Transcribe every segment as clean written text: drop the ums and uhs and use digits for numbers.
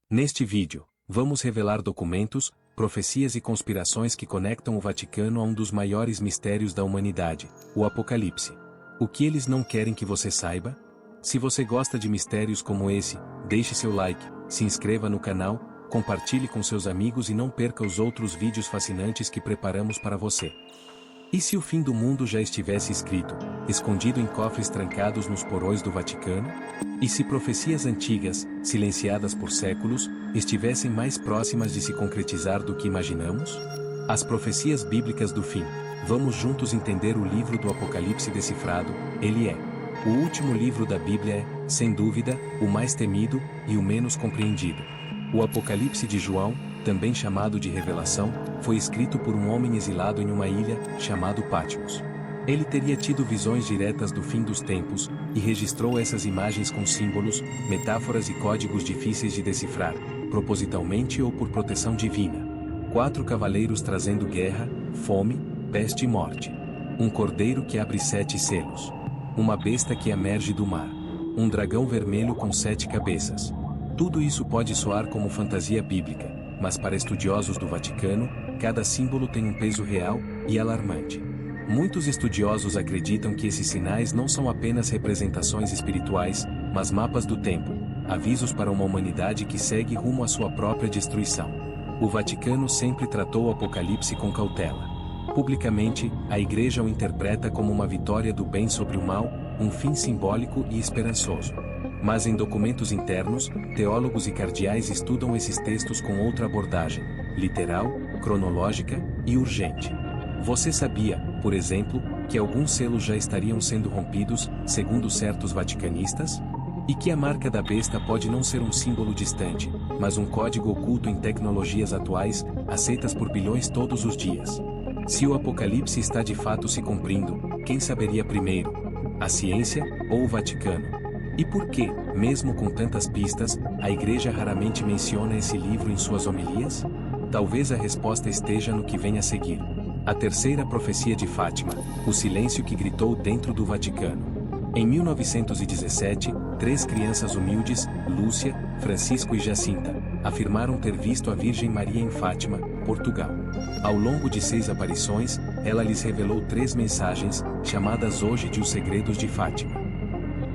Neste vídeo, vamos revelar documentos, profecias e conspirações que conectam o Vaticano a um dos maiores mistérios da humanidade, o Apocalipse. O que eles não querem que você saiba? Se você gosta de mistérios como esse, deixe seu like, se inscreva no canal, compartilhe com seus amigos e não perca os outros vídeos fascinantes que preparamos para você. E se o fim do mundo já estivesse escrito, escondido em cofres trancados nos porões do Vaticano? E se profecias antigas, silenciadas por séculos, estivessem mais próximas de se concretizar do que imaginamos? As profecias bíblicas do fim. Vamos juntos entender o livro do Apocalipse decifrado. Ele é o último livro da Bíblia, é, sem dúvida, o mais temido e o menos compreendido. O Apocalipse de João, também chamado de Revelação, foi escrito por um homem exilado em uma ilha, chamado Patmos. Ele teria tido visões diretas do fim dos tempos, e registrou essas imagens com símbolos, metáforas e códigos difíceis de decifrar, propositalmente ou por proteção divina. 4 cavaleiros trazendo guerra, fome, peste e morte. Um cordeiro que abre 7 selos. Uma besta que emerge do mar. Um dragão vermelho com 7 cabeças. Tudo isso pode soar como fantasia bíblica, mas para estudiosos do Vaticano, cada símbolo tem um peso real e alarmante. Muitos estudiosos acreditam que esses sinais não são apenas representações espirituais, mas mapas do tempo, avisos para uma humanidade que segue rumo à sua própria destruição. O Vaticano sempre tratou o Apocalipse com cautela. Publicamente, a Igreja o interpreta como uma vitória do bem sobre o mal, um fim simbólico e esperançoso. Mas em documentos internos, teólogos e cardeais estudam esses textos com outra abordagem, literal, cronológica e urgente. Você sabia, por exemplo, que alguns selos já estariam sendo rompidos, segundo certos vaticanistas? E que a marca da besta pode não ser um símbolo distante, mas um código oculto em tecnologias atuais, aceitas por bilhões todos os dias. Se o Apocalipse está de fato se cumprindo, quem saberia primeiro? A ciência ou o Vaticano? E por que, mesmo com tantas pistas, a Igreja raramente menciona esse livro em suas homilias? Talvez a resposta esteja no que vem a seguir. A terceira profecia de Fátima, o silêncio que gritou dentro do Vaticano. Em 1917, 3 crianças humildes, Lúcia, Francisco e Jacinta, afirmaram ter visto a Virgem Maria em Fátima, Portugal. Ao longo de 6 aparições, ela lhes revelou 3 mensagens, chamadas hoje de Os Segredos de Fátima.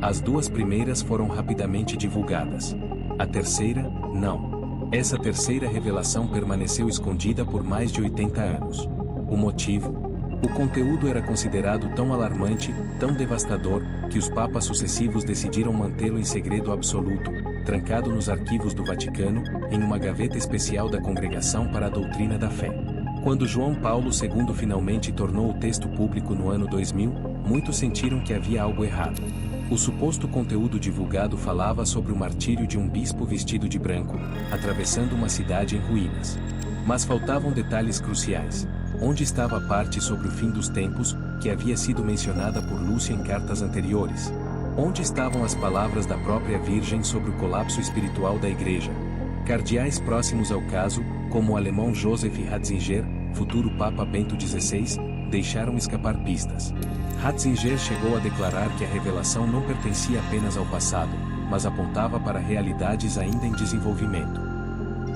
As 2 primeiras foram rapidamente divulgadas. A terceira, não. Essa terceira revelação permaneceu escondida por mais de 80 anos. O motivo? O conteúdo era considerado tão alarmante, tão devastador, que os papas sucessivos decidiram mantê-lo em segredo absoluto, trancado nos arquivos do Vaticano, em uma gaveta especial da Congregação para a Doutrina da Fé. Quando João Paulo II finalmente tornou o texto público no ano 2000, muitos sentiram que havia algo errado. O suposto conteúdo divulgado falava sobre o martírio de um bispo vestido de branco, atravessando uma cidade em ruínas. Mas faltavam detalhes cruciais. Onde estava a parte sobre o fim dos tempos, que havia sido mencionada por Lúcia em cartas anteriores? Onde estavam as palavras da própria Virgem sobre o colapso espiritual da Igreja? Cardeais próximos ao caso, como o alemão Joseph Ratzinger, futuro Papa Bento XVI, deixaram escapar pistas. Ratzinger chegou a declarar que a revelação não pertencia apenas ao passado, mas apontava para realidades ainda em desenvolvimento.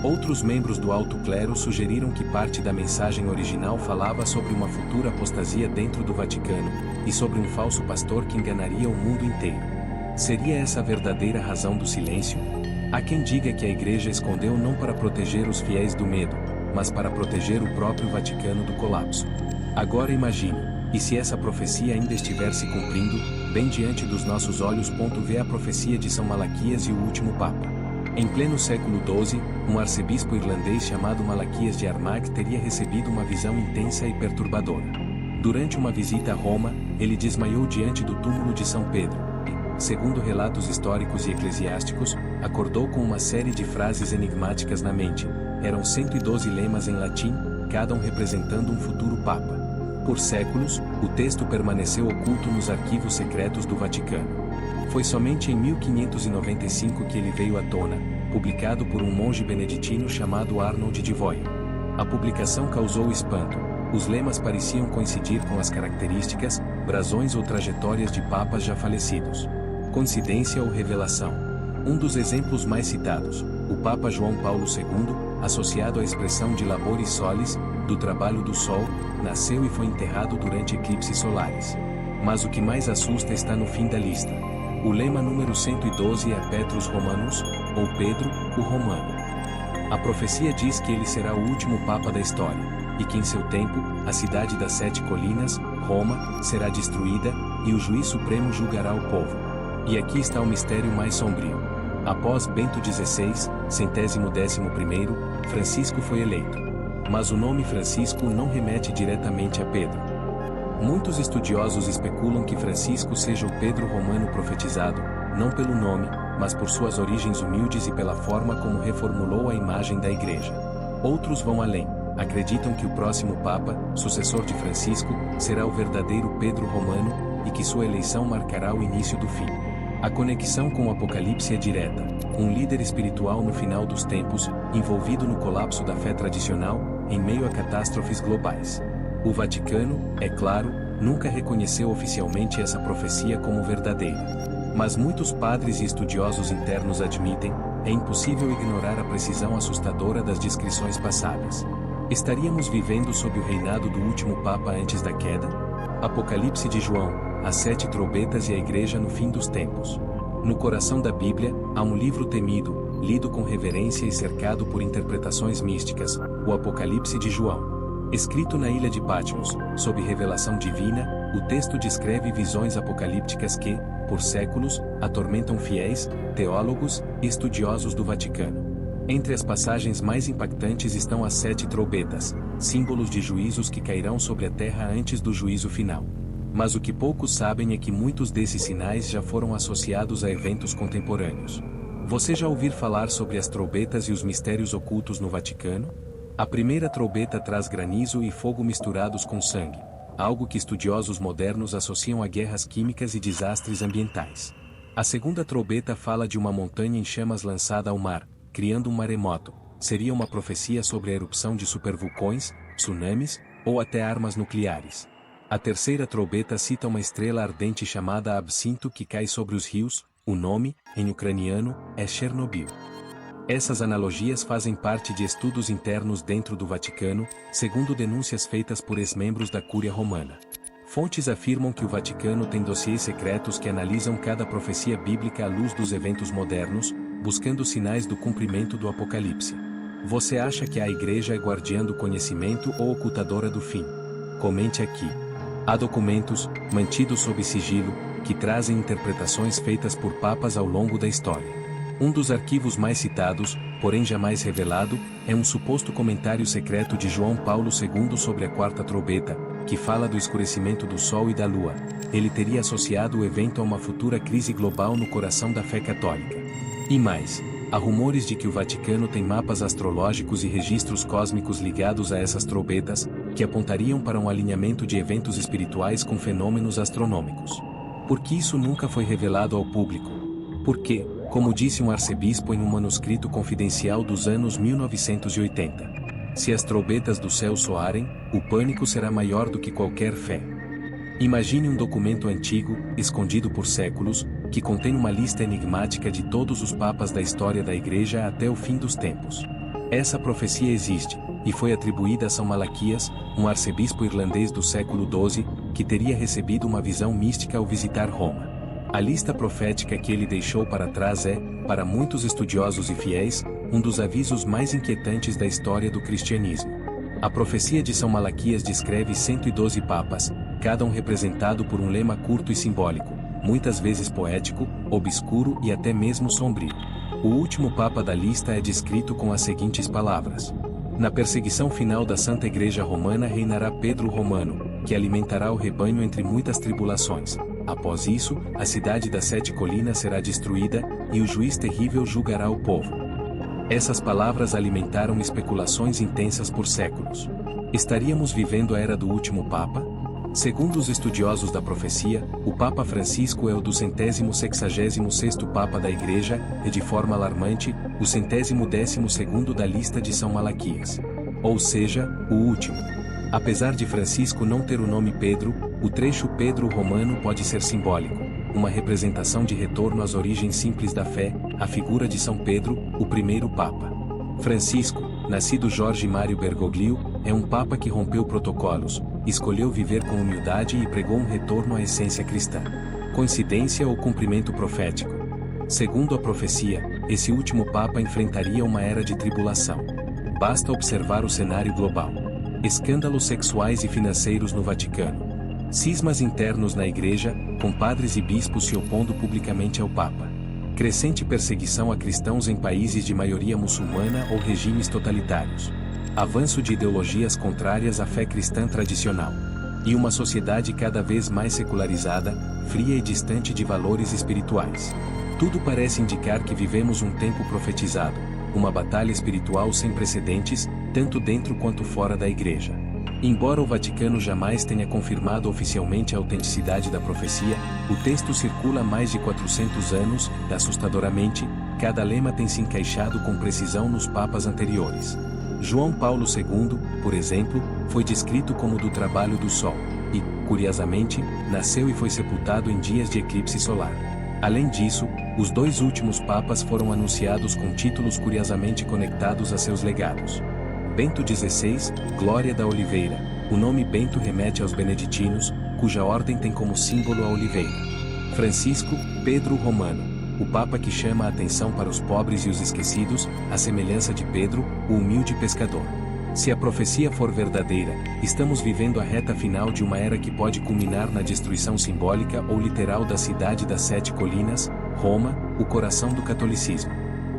Outros membros do alto clero sugeriram que parte da mensagem original falava sobre uma futura apostasia dentro do Vaticano, e sobre um falso pastor que enganaria o mundo inteiro. Seria essa a verdadeira razão do silêncio? Há quem diga que a Igreja escondeu não para proteger os fiéis do medo, mas para proteger o próprio Vaticano do colapso. Agora imagine, e se essa profecia ainda estiver se cumprindo, bem diante dos nossos olhos. Vê a profecia de São Malaquias e o último Papa. Em pleno século XII, um arcebispo irlandês chamado Malaquias de Armagh teria recebido uma visão intensa e perturbadora. Durante uma visita a Roma, ele desmaiou diante do túmulo de São Pedro e, segundo relatos históricos e eclesiásticos, acordou com uma série de frases enigmáticas na mente. Eram 112 lemas em latim, cada um representando um futuro Papa. Por séculos, o texto permaneceu oculto nos arquivos secretos do Vaticano. Foi somente em 1595 que ele veio à tona, publicado por um monge beneditino chamado Arnold de Voyen. A publicação causou espanto. Os lemas pareciam coincidir com as características, brasões ou trajetórias de papas já falecidos. Coincidência ou revelação? Um dos exemplos mais citados, o o Papa João Paulo II, associado à expressão de laboris solis, do trabalho do sol, nasceu e foi enterrado durante eclipses solares. Mas o que mais assusta está no fim da lista. O lema número 112 é Petrus Romanus, ou Pedro, o Romano. A profecia diz que ele será o último Papa da história, e que em seu tempo, a cidade das 7 colinas, Roma, será destruída, e o juiz supremo julgará o povo. E aqui está o mistério mais sombrio. Após Bento XVI, 111º, Francisco foi eleito. Mas o nome Francisco não remete diretamente a Pedro. Muitos estudiosos especulam que Francisco seja o Pedro Romano profetizado, não pelo nome, mas por suas origens humildes e pela forma como reformulou a imagem da Igreja. Outros vão além, acreditam que o próximo Papa, sucessor de Francisco, será o verdadeiro Pedro Romano, e que sua eleição marcará o início do fim. A conexão com o Apocalipse é direta, um líder espiritual no final dos tempos, envolvido no colapso da fé tradicional, em meio a catástrofes globais. O Vaticano, é claro, nunca reconheceu oficialmente essa profecia como verdadeira. Mas muitos padres e estudiosos internos admitem, é impossível ignorar a precisão assustadora das descrições passadas. Estaríamos vivendo sob o reinado do último Papa antes da queda? Apocalipse de João, as 7 trombetas e a Igreja no fim dos tempos. No coração da Bíblia, há um livro temido, lido com reverência e cercado por interpretações místicas, o Apocalipse de João. Escrito na ilha de Patmos, sob revelação divina, o texto descreve visões apocalípticas que, por séculos, atormentam fiéis, teólogos e estudiosos do Vaticano. Entre as passagens mais impactantes estão as 7 trombetas, símbolos de juízos que cairão sobre a terra antes do juízo final. Mas o que poucos sabem é que muitos desses sinais já foram associados a eventos contemporâneos. Você já ouviu falar sobre as trombetas e os mistérios ocultos no Vaticano? A primeira trombeta traz granizo e fogo misturados com sangue, algo que estudiosos modernos associam a guerras químicas e desastres ambientais. A segunda trombeta fala de uma montanha em chamas lançada ao mar, criando um maremoto. Seria uma profecia sobre a erupção de supervulcões, tsunamis, ou até armas nucleares. A terceira trombeta cita uma estrela ardente chamada Absinto que cai sobre os rios. O nome, em ucraniano, é Chernobyl. Essas analogias fazem parte de estudos internos dentro do Vaticano, segundo denúncias feitas por ex-membros da Cúria Romana. Fontes afirmam que o Vaticano tem dossiês secretos que analisam cada profecia bíblica à luz dos eventos modernos, buscando sinais do cumprimento do Apocalipse. Você acha que a Igreja é guardiã do conhecimento ou ocultadora do fim? Comente aqui. Há documentos, mantidos sob sigilo, que trazem interpretações feitas por papas ao longo da história. Um dos arquivos mais citados, porém jamais revelado, é um suposto comentário secreto de João Paulo II sobre a quarta trombeta, que fala do escurecimento do Sol e da Lua. Ele teria associado o evento a uma futura crise global no coração da fé católica. E mais, há rumores de que o Vaticano tem mapas astrológicos e registros cósmicos ligados a essas trombetas, que apontariam para um alinhamento de eventos espirituais com fenômenos astronômicos. Por que isso nunca foi revelado ao público? Porque, como disse um arcebispo em um manuscrito confidencial dos anos 1980, se as trombetas do céu soarem, o pânico será maior do que qualquer fé. Imagine um documento antigo, escondido por séculos, que contém uma lista enigmática de todos os papas da história da Igreja até o fim dos tempos. Essa profecia existe, e foi atribuída a São Malaquias, um arcebispo irlandês do século XII, que teria recebido uma visão mística ao visitar Roma. A lista profética que ele deixou para trás é, para muitos estudiosos e fiéis, um dos avisos mais inquietantes da história do cristianismo. A profecia de São Malaquias descreve 112 papas, cada um representado por um lema curto e simbólico, muitas vezes poético, obscuro e até mesmo sombrio. O último papa da lista é descrito com as seguintes palavras: na perseguição final da Santa Igreja Romana reinará Pedro Romano, que alimentará o rebanho entre muitas tribulações. Após isso, a cidade das 7 colinas será destruída, e o juiz terrível julgará o povo. Essas palavras alimentaram especulações intensas por séculos. Estaríamos vivendo a era do último Papa? Segundo os estudiosos da profecia, o Papa Francisco é o 266º Papa da Igreja, e de forma alarmante, o 112º da lista de São Malaquias. Ou seja, o último. Apesar de Francisco não ter o nome Pedro, o trecho Pedro Romano pode ser simbólico. uma representação de retorno às origens simples da fé, a figura de São Pedro, o primeiro Papa. Francisco, nascido Jorge Mário Bergoglio, é um Papa que rompeu protocolos, escolheu viver com humildade e pregou um retorno à essência cristã. Coincidência ou cumprimento profético? Segundo a profecia, esse último Papa enfrentaria uma era de tribulação. Basta observar o cenário global. Escândalos sexuais e financeiros no Vaticano. Cismas internos na Igreja, com padres e bispos se opondo publicamente ao Papa. Crescente perseguição a cristãos em países de maioria muçulmana ou regimes totalitários. Avanço de ideologias contrárias à fé cristã tradicional. E uma sociedade cada vez mais secularizada, fria e distante de valores espirituais. Tudo parece indicar que vivemos um tempo profetizado, uma batalha espiritual sem precedentes, tanto dentro quanto fora da Igreja. Embora o Vaticano jamais tenha confirmado oficialmente a autenticidade da profecia, o texto circula há mais de 400 anos, e assustadoramente, cada lema tem se encaixado com precisão nos papas anteriores. João Paulo II, por exemplo, foi descrito como do trabalho do sol, e, curiosamente, nasceu e foi sepultado em dias de eclipse solar. Além disso, os dois últimos papas foram anunciados com títulos curiosamente conectados a seus legados. Bento XVI, Glória da Oliveira. O nome Bento remete aos beneditinos, cuja ordem tem como símbolo a oliveira. Francisco, Pedro Romano. O Papa que chama a atenção para os pobres e os esquecidos, à semelhança de Pedro, o humilde pescador. Se a profecia for verdadeira, estamos vivendo a reta final de uma era que pode culminar na destruição simbólica ou literal da cidade das Sete Colinas, Roma, o coração do catolicismo.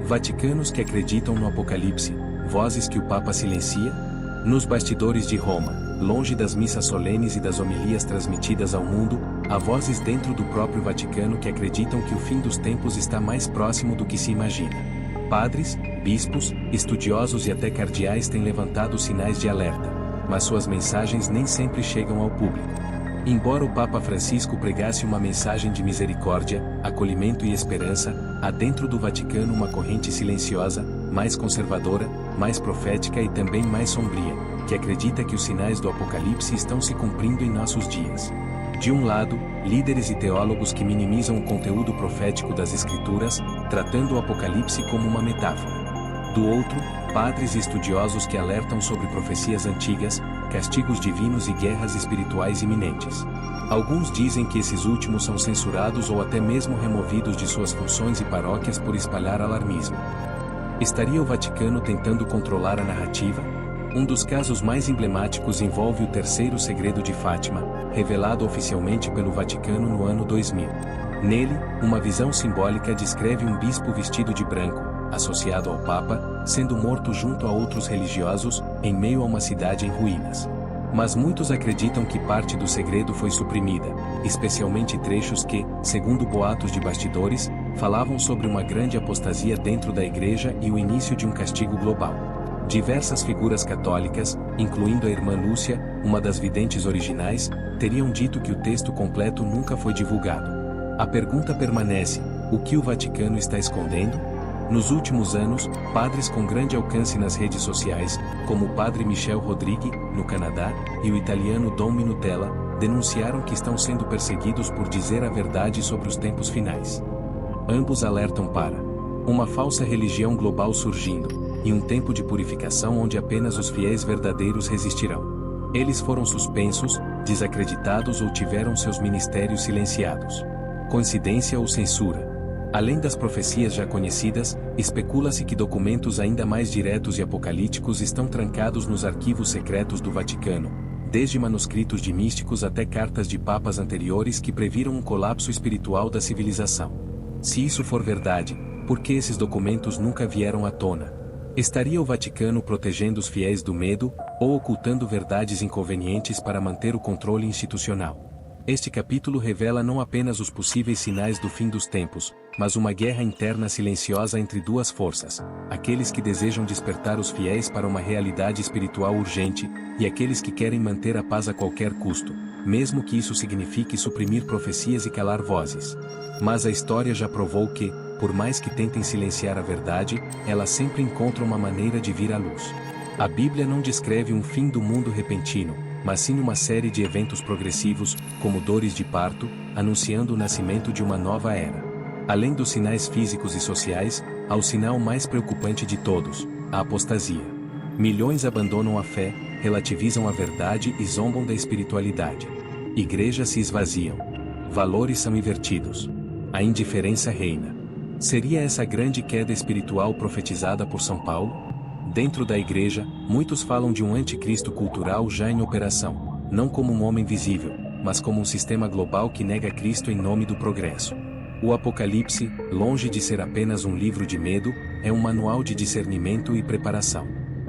Vaticanos que acreditam no Apocalipse, vozes que o Papa silencia? Nos bastidores de Roma, longe das missas solenes e das homilias transmitidas ao mundo, há vozes dentro do próprio Vaticano que acreditam que o fim dos tempos está mais próximo do que se imagina. Padres, bispos, estudiosos e até cardeais têm levantado sinais de alerta, mas suas mensagens nem sempre chegam ao público. Embora o Papa Francisco pregasse uma mensagem de misericórdia, acolhimento e esperança, há dentro do Vaticano uma corrente silenciosa, mais conservadora, mais profética e também mais sombria, que acredita que os sinais do Apocalipse estão se cumprindo em nossos dias. De um lado, líderes e teólogos que minimizam o conteúdo profético das Escrituras, tratando o Apocalipse como uma metáfora. Do outro, padres e estudiosos que alertam sobre profecias antigas, castigos divinos e guerras espirituais iminentes. Alguns dizem que esses últimos são censurados ou até mesmo removidos de suas funções e paróquias por espalhar alarmismo. Estaria o Vaticano tentando controlar a narrativa? Um dos casos mais emblemáticos envolve o terceiro segredo de Fátima, revelado oficialmente pelo Vaticano no ano 2000. Nele, uma visão simbólica descreve um bispo vestido de branco, associado ao Papa, sendo morto junto a outros religiosos, em meio a uma cidade em ruínas. Mas muitos acreditam que parte do segredo foi suprimida, especialmente trechos que, segundo boatos de bastidores, falavam sobre uma grande apostasia dentro da Igreja e o início de um castigo global. Diversas figuras católicas, incluindo a irmã Lúcia, uma das videntes originais, teriam dito que o texto completo nunca foi divulgado. A pergunta permanece: o que o Vaticano está escondendo? Nos últimos anos, padres com grande alcance nas redes sociais, como o padre Michel Rodrigue, no Canadá, e o italiano Dom Minutella, denunciaram que estão sendo perseguidos por dizer a verdade sobre os tempos finais. Ambos alertam para uma falsa religião global surgindo, e um tempo de purificação onde apenas os fiéis verdadeiros resistirão. Eles foram suspensos, desacreditados ou tiveram seus ministérios silenciados. Coincidência ou censura? Além das profecias já conhecidas, especula-se que documentos ainda mais diretos e apocalípticos estão trancados nos arquivos secretos do Vaticano, desde manuscritos de místicos até cartas de papas anteriores que previram um colapso espiritual da civilização. Se isso for verdade, por que esses documentos nunca vieram à tona? Estaria o Vaticano protegendo os fiéis do medo, ou ocultando verdades inconvenientes para manter o controle institucional? Este capítulo revela não apenas os possíveis sinais do fim dos tempos, mas uma guerra interna silenciosa entre duas forças: aqueles que desejam despertar os fiéis para uma realidade espiritual urgente, e aqueles que querem manter a paz a qualquer custo, mesmo que isso signifique suprimir profecias e calar vozes. Mas a história já provou que, por mais que tentem silenciar a verdade, ela sempre encontra uma maneira de vir à luz. A Bíblia não descreve um fim do mundo repentino, mas sim uma série de eventos progressivos, como dores de parto, anunciando o nascimento de uma nova era. Além dos sinais físicos e sociais, há o sinal mais preocupante de todos, a apostasia. Milhões abandonam a fé, relativizam a verdade e zombam da espiritualidade. Igrejas se esvaziam. Valores são invertidos. A indiferença reina. Seria essa grande queda espiritual profetizada por São Paulo? Dentro da igreja, muitos falam de um anticristo cultural já em operação, não como um homem visível, mas como um sistema global que nega Cristo em nome do progresso. O Apocalipse, longe de ser apenas um livro de medo, é um manual de discernimento e preparação.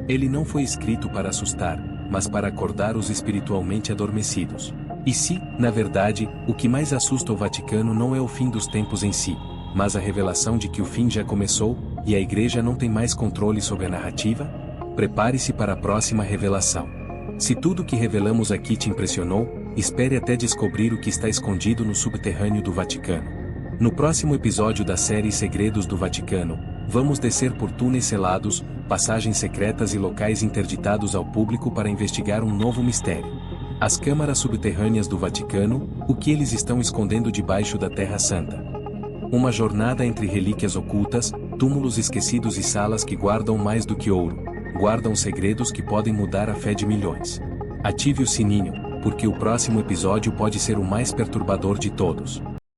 Ele não foi escrito para assustar, mas para acordar os espiritualmente adormecidos. E se, na verdade, o que mais assusta o Vaticano não é o fim dos tempos em si, mas a revelação de que o fim já começou, e a Igreja não tem mais controle sobre a narrativa? Prepare-se para a próxima revelação. Se tudo o que revelamos aqui te impressionou, espere até descobrir o que está escondido no subterrâneo do Vaticano. No próximo episódio da série Segredos do Vaticano, vamos descer por túneis selados, passagens secretas e locais interditados ao público para investigar um novo mistério. As câmaras subterrâneas do Vaticano, o que eles estão escondendo debaixo da Terra Santa. Uma jornada entre relíquias ocultas, túmulos esquecidos e salas que guardam mais do que ouro, guardam segredos que podem mudar a fé de milhões. Ative o sininho, porque o próximo episódio pode ser o mais perturbador de todos.